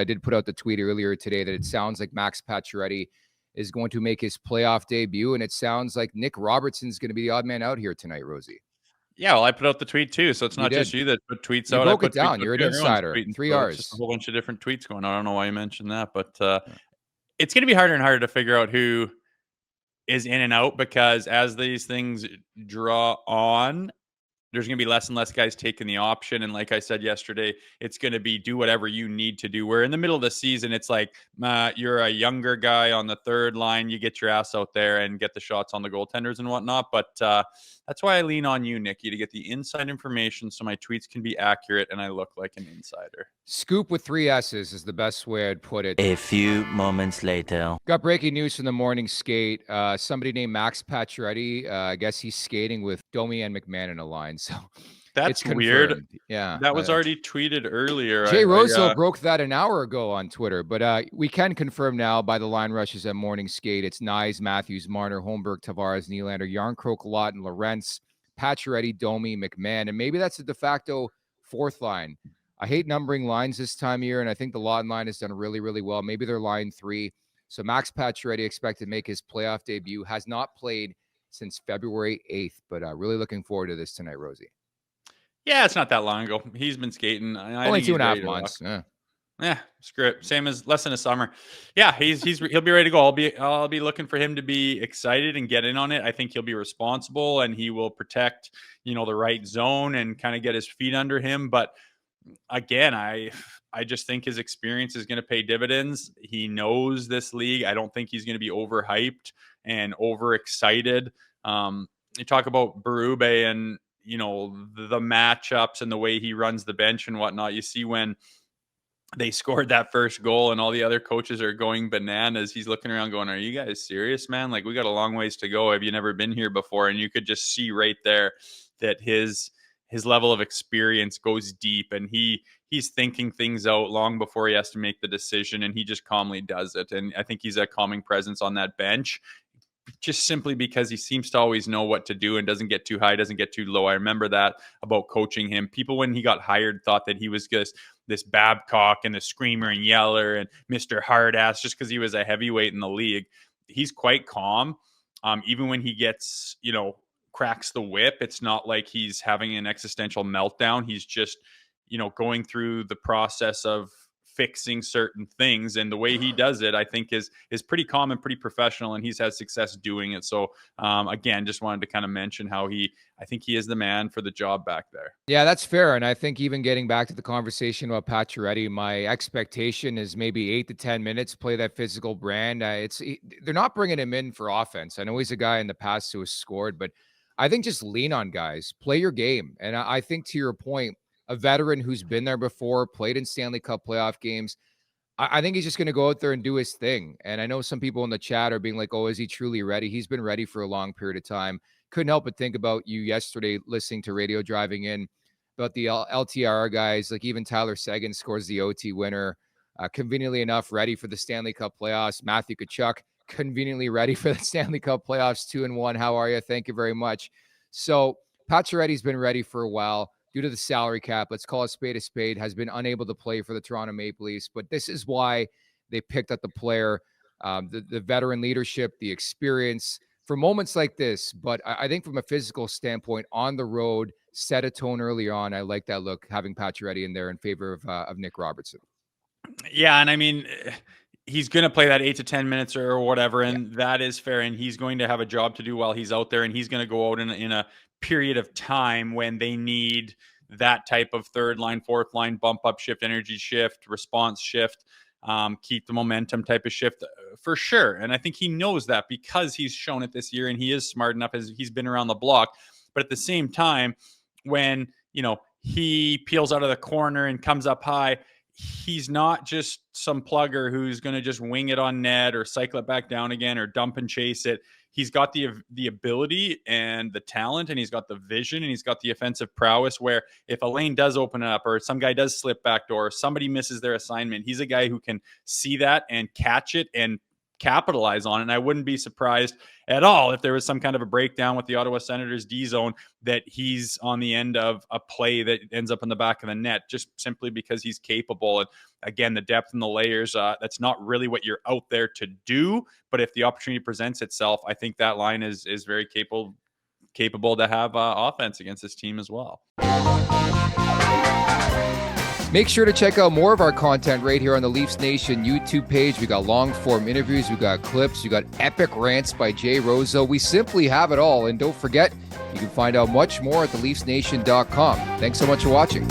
I did put out the tweet earlier today that it sounds like Max Pacioretty is going to make his playoff debut, and it sounds like Nick Robertson is going to be the odd man out here tonight, Rosie. Yeah, well, I put out the tweet too, so it's You not did. just you that put tweets You out. I broke it put tweets down. out You're an too. Everyone's insider. tweeting, 3 so it's just a R's. whole bunch of different tweets going on. I don't know why you mentioned that, but it's going to be harder and harder to figure out who is in and out, because as these things draw on, there's going to be less and less guys taking the option. And like I said yesterday, it's going to be do whatever you need to do. Where in the middle of the season, it's like you're a younger guy on the third line. You get your ass out there and get the shots on the goaltenders and whatnot. But that's why I lean on you, Nikki, to get the inside information so my tweets can be accurate and I look like an insider. Scoop with 3 S's is the best way I'd put it. A few moments later. Got breaking news from the morning skate. Somebody named Max Pacioretty. I guess he's skating with Domi and McMahon in a line. So That's it's weird. Yeah. That was already tweeted earlier. Jay Rosehill broke that an hour ago on Twitter, but we can confirm now by the line rushes at morning skate. It's Nyes, Matthews, Marner, Holmberg, Tavares, Nylander, Yarncroke, Lawton, Lorentz, Pacioretty, Domi, McMahon. And maybe that's a de facto 4th line. I hate numbering lines this time of year, and I think the Lawton line has done really, really well. Maybe they're line 3. So Max Pacioretty expected to make his playoff debut. Has not played since February 8th, but really looking forward to this tonight, Rosie. Yeah, it's not that long ago. He's been skating. Only 2.5 months. Yeah, screw it. Same as less than a summer. Yeah, he'll be ready to go. I'll be looking for him to be excited and get in on it. I think he'll be responsible and he will protect, the right zone and kind of get his feet under him. But again, I just think his experience is going to pay dividends. He knows this league. I don't think he's going to be overhyped and overexcited. You talk about Berube and the matchups and the way he runs the bench and whatnot. You see when they scored that first goal and all the other coaches are going bananas. He's looking around going, are you guys serious, man? Like, we got a long ways to go. Have you never been here before? And you could just see right there that his level of experience goes deep, and he's thinking things out long before he has to make the decision, and he just calmly does it. And I think he's a calming presence on that bench, just simply because he seems to always know what to do and doesn't get too high, doesn't get too low. I remember that about coaching him. People, when he got hired, thought that he was just this Babcock and the screamer and yeller and Mr. Hardass just because he was a heavyweight in the league. He's quite calm. Even when he gets, cracks the whip, it's not like he's having an existential meltdown. He's just, going through the process of fixing certain things, and the way he does it, I think is pretty calm and pretty professional, and he's had success doing it. So again, just wanted to kind of mention how I think he is the man for the job back there. Yeah, that's fair. And I think even getting back to the conversation about Pacioretty, my expectation is maybe 8 to 10 minutes, play that physical brand. They're not bringing him in for offense. I know he's a guy in the past who has scored, but I think just lean on guys, play your game. And I think, to your point, a veteran who's been there before, played in Stanley Cup playoff games, I think he's just going to go out there and do his thing. And I know some people in the chat are being like, oh, is he truly ready? He's been ready for a long period of time. Couldn't help but think about you yesterday listening to radio driving in about the LTR guys. Like, even Tyler Seguin scores the OT winner. Conveniently enough, ready for the Stanley Cup playoffs. Matthew Tkachuk, conveniently ready for the Stanley Cup playoffs, 2-1. How are you? Thank you very much. So Pacioretty's been ready for a while. Due to the salary cap, let's call a spade, has been unable to play for the Toronto Maple Leafs. But this is why they picked up the player, the veteran leadership, the experience for moments like this. But I think from a physical standpoint, on the road, set a tone early on. I like that look, having Pacioretty in there in favor of Nick Robertson. Yeah, and I mean, he's going to play that 8 to 10 minutes or whatever, and that is fair. And he's going to have a job to do while he's out there, and he's going to go out in a period of time when they need that type of third line, fourth line, bump up shift, energy shift, response shift, keep the momentum type of shift for sure. And I think he knows that because he's shown it this year, and he is smart enough as he's been around the block. But at the same time, when, he peels out of the corner and comes up high, he's not just some plugger who's going to just wing it on net or cycle it back down again or dump and chase it. He's got the ability and the talent, and he's got the vision, and he's got the offensive prowess where if a lane does open up or some guy does slip back door, or somebody misses their assignment, he's a guy who can see that and catch it and capitalize on it. And I wouldn't be surprised at all if there was some kind of a breakdown with the Ottawa Senators D zone, that he's on the end of a play that ends up in the back of the net, just simply because he's capable. And again, the depth and the layers, that's not really what you're out there to do. But if the opportunity presents itself, I think that line is very capable to have offense against this team as well. Make sure to check out more of our content right here on the Leafs Nation YouTube page. We got long form interviews, we got clips, we got epic rants by Jay Rosehill. We simply have it all. And don't forget, you can find out much more at theleafsnation.com. Thanks so much for watching.